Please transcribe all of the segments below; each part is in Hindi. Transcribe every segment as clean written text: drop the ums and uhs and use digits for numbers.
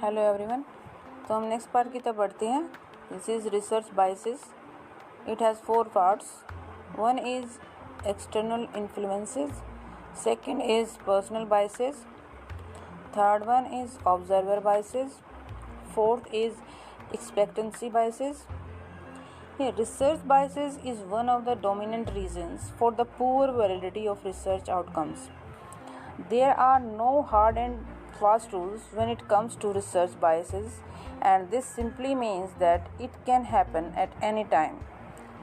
Hello everyone. तो हम नेक्स्ट पार्ट की तरफ बढ़ते हैं। This is research biases. It has 4 parts. One is external influences, second is personal biases, third one is observer biases, fourth is expectancy biases. Here, research biases is one of the dominant reasons for the poor validity of research outcomes. There are no hard and fast rules when it comes to research biases, and this simply means that it can happen at any time.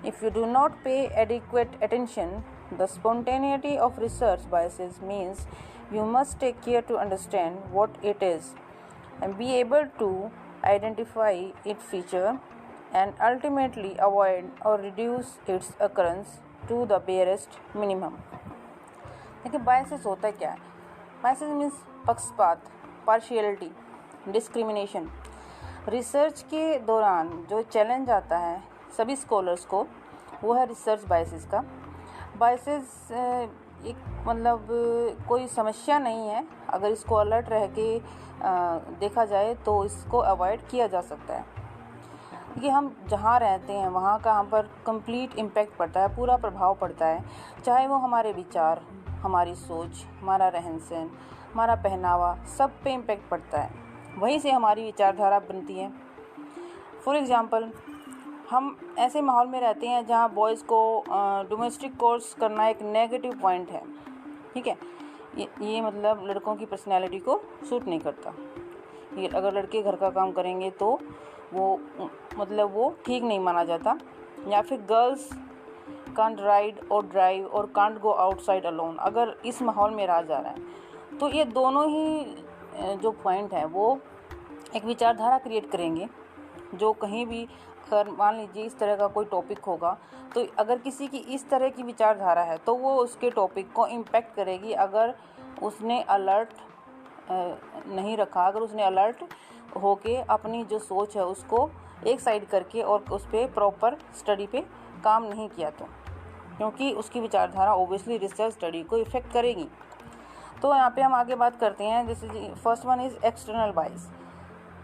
If you do not pay adequate attention, the spontaneity of research biases means you must take care to understand what it is and be able to identify its feature and ultimately avoid or reduce its occurrence to the barest minimum. देखिए बायसेस होता क्या है? बायसेस मीन्स पक्षपात, पार्शियलिटी, डिस्क्रिमिनेशन। रिसर्च के दौरान जो चैलेंज आता है सभी स्कॉलर्स को, वो है रिसर्च बायसेस का। बायसेस एक मतलब कोई समस्या नहीं है, अगर इसको अलर्ट रह के देखा जाए तो इसको अवॉइड किया जा सकता है। कि हम जहाँ रहते हैं वहाँ का हम पर कंप्लीट इम्पैक्ट पड़ता है, पूरा प्रभाव पड़ता है, चाहे वो हमारे विचार, हमारी सोच, हमारा रहन सहन, हमारा पहनावा, सब पे इम्पैक्ट पड़ता है। वहीं से हमारी विचारधारा बनती है। फॉर एग्ज़ाम्पल, हम ऐसे माहौल में रहते हैं जहाँ बॉयज़ को डोमेस्टिक कोर्स करना एक नेगेटिव पॉइंट है। ठीक है, ये मतलब लड़कों की पर्सनैलिटी को सूट नहीं करता। ये अगर लड़के घर का काम करेंगे तो वो ठीक नहीं माना जाता। या फिर गर्ल्स कांट राइड और ड्राइव और कांट गो आउटसाइड अलोन, अगर इस माहौल में रहा जा रहा है तो ये दोनों ही जो पॉइंट हैं वो एक विचारधारा क्रिएट करेंगे। जो कहीं भी अगर मान लीजिए इस तरह का कोई टॉपिक होगा तो अगर किसी की इस तरह की विचारधारा है तो वो उसके टॉपिक को इम्पैक्ट करेगी। अगर उसने अलर्ट नहीं रखा, अगर उसने अलर्ट होके अपनी जो सोच है उसको एक साइड करके और उस पर प्रॉपर स्टडी पे काम नहीं किया तो, क्योंकि उसकी विचारधारा ओबियसली रिसर्च स्टडी को इफ़ेक्ट करेगी। तो यहाँ पे हम आगे बात करते हैं। जैसे first one is external bias.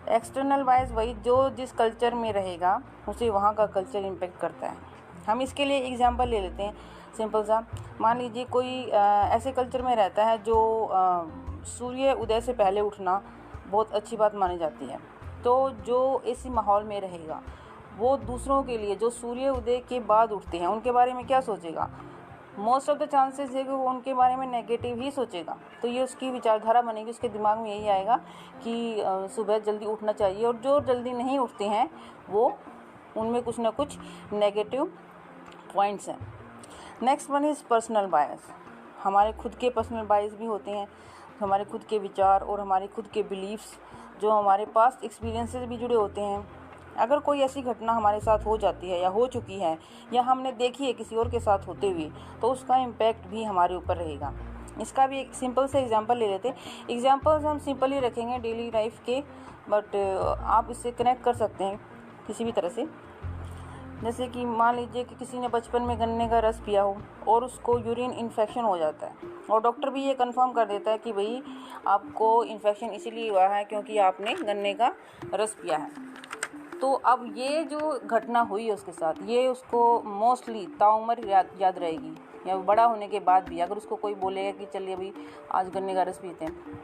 External bias वही जो जिस कल्चर में रहेगा उसे वहाँ का कल्चर इम्पेक्ट करता है। हम इसके लिए एग्जांपल ले लेते हैं सिंपल सा। मान लीजिए कोई ऐसे कल्चर में रहता है जो सूर्य उदय से पहले उठना बहुत अच्छी बात मानी जाती है। तो जो इसी माहौल में रहेगा वो दूसरों के लिए जो सूर्य उदय के बाद उठते हैं उनके बारे में क्या सोचेगा? मोस्ट ऑफ द चांसेस है कि वो उनके बारे में नेगेटिव ही सोचेगा। तो ये उसकी विचारधारा बनेगी, उसके दिमाग में यही आएगा कि सुबह जल्दी उठना चाहिए। और जो जल्दी नहीं उठते हैं वो उनमें कुछ ना कुछ नेगेटिव पॉइंट्स हैं। Next one is personal bias. हमारे खुद के पर्सनल बायस भी होते हैं, हमारे खुद के विचार और हमारे खुद के बिलीव्स जो हमारे पास्ट एक्सपीरियंसेस भी जुड़े होते हैं। अगर कोई ऐसी घटना हमारे साथ हो जाती है या हो चुकी है या हमने देखी है किसी और के साथ होते हुए तो उसका इम्पैक्ट भी हमारे ऊपर रहेगा। इसका भी एक सिंपल से एग्जांपल ले लेते हैं। एग्जांपल्स हम सिंपल ही रखेंगे डेली लाइफ के, बट आप इससे कनेक्ट कर सकते हैं किसी भी तरह से। जैसे कि मान लीजिए कि किसी ने बचपन में गन्ने का रस पिया हो और उसको यूरिन इन्फेक्शन हो जाता है और डॉक्टर भी ये कंफर्म कर देता है कि भाई आपको इन्फेक्शन इसीलिए हुआ है क्योंकि आपने गन्ने का रस पिया है। तो अब ये जो घटना हुई है उसके साथ, ये उसको मोस्टली ताउम्र याद रहेगी। या बड़ा होने के बाद भी अगर उसको कोई बोलेगा कि चलिए अभी आज गन्ने का रस पीते हैं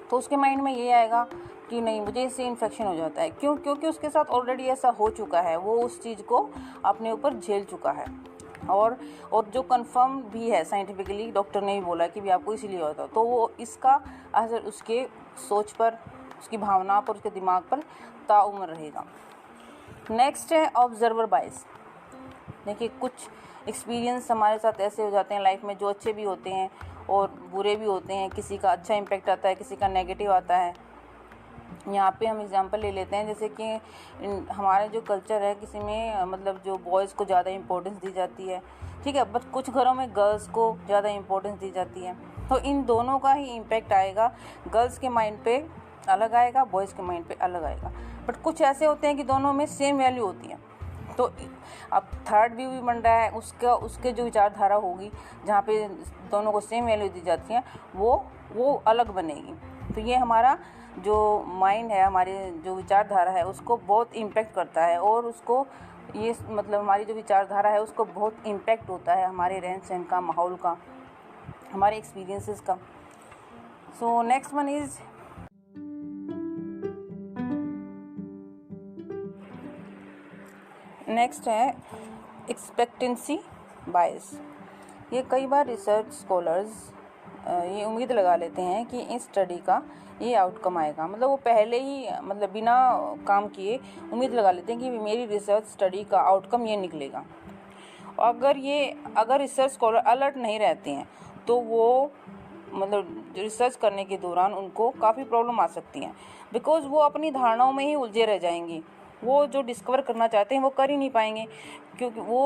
तो उसके माइंड में ये आएगा कि नहीं, मुझे इससे इन्फेक्शन हो जाता है। क्यों? क्योंकि उसके साथ ऑलरेडी ऐसा हो चुका है, वो उस चीज़ को अपने ऊपर झेल चुका है। और जो कंफर्म भी है साइंटिफिकली, डॉक्टर ने भी बोला कि भी आपको इसीलिए होता, तो वो इसका असर उसके सोच पर, उसकी भावना पर, उसके दिमाग पर ताउम्र रहेगा। नेक्स्ट है ऑब्जर्वर बायस। देखिए कुछ एक्सपीरियंस हमारे साथ ऐसे हो जाते हैं लाइफ में जो अच्छे भी होते हैं और बुरे भी होते हैं। किसी का अच्छा इम्पैक्ट आता है, किसी का नेगेटिव आता है। यहाँ पे हम एग्जांपल ले लेते हैं। जैसे कि हमारे जो कल्चर है किसी में मतलब जो बॉयज़ को ज़्यादा इम्पोर्टेंस दी जाती है, ठीक है, बट कुछ घरों में गर्ल्स को ज़्यादा इम्पोर्टेंस दी जाती है। तो इन दोनों का ही इम्पैक्ट आएगा। गर्ल्स के माइंड पे अलग आएगा, बॉयज़ के माइंड पे अलग आएगा। बट कुछ ऐसे होते हैं कि दोनों में सेम वैल्यू होती है। तो अब थर्ड व्यू भी बन रहा है उसके जो विचारधारा होगी जहाँ पे दोनों को सेम वैल्यू दी जाती है वो अलग बनेगी। तो ये हमारा जो माइंड है, हमारे जो विचारधारा है उसको बहुत इम्पेक्ट करता है, और उसको ये मतलब हमारी जो विचारधारा है उसको बहुत इम्पेक्ट होता है हमारे रहन सहन का, माहौल का, हमारे एक्सपीरियंसेस का। So next one is next है एक्सपेक्टेंसी बायस। ये कई बार रिसर्च स्कॉलर्स ये उम्मीद लगा लेते हैं कि इस स्टडी का ये आउटकम आएगा, मतलब वो पहले ही मतलब बिना काम किए उम्मीद लगा लेते हैं कि मेरी रिसर्च स्टडी का आउटकम ये निकलेगा। अगर रिसर्च स्कॉलर अलर्ट नहीं रहते हैं तो वो मतलब रिसर्च करने के दौरान उनको काफ़ी प्रॉब्लम आ सकती हैं, बिकॉज़ वो अपनी धारणाओं में ही उलझे रह जाएंगे। वो जो डिस्कवर करना चाहते हैं वो कर ही नहीं पाएंगे, क्योंकि वो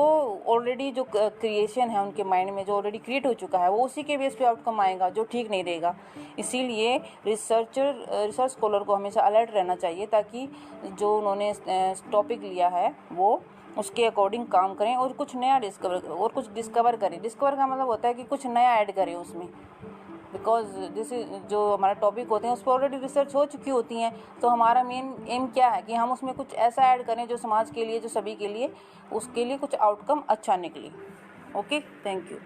ऑलरेडी जो क्रिएशन है उनके माइंड में जो ऑलरेडी क्रिएट हो चुका है वो उसी के बेस पे आउटकम आएगा, जो ठीक नहीं रहेगा। इसीलिए रिसर्च स्कॉलर को हमेशा अलर्ट रहना चाहिए, ताकि जो उन्होंने टॉपिक लिया है वो उसके अकॉर्डिंग काम करें और कुछ नया डिस्कवर करें। डिस्कवर का मतलब होता है कि कुछ नया ऐड करें उसमें, बिकॉज जैसे जो हमारा टॉपिक होते हैं उस पर ऑलरेडी रिसर्च हो चुकी होती हैं। तो हमारा मेन एम क्या है कि हम उसमें कुछ ऐसा ऐड करें जो समाज के लिए, जो सभी के लिए, उसके लिए कुछ आउटकम अच्छा निकले। Okay, thank you.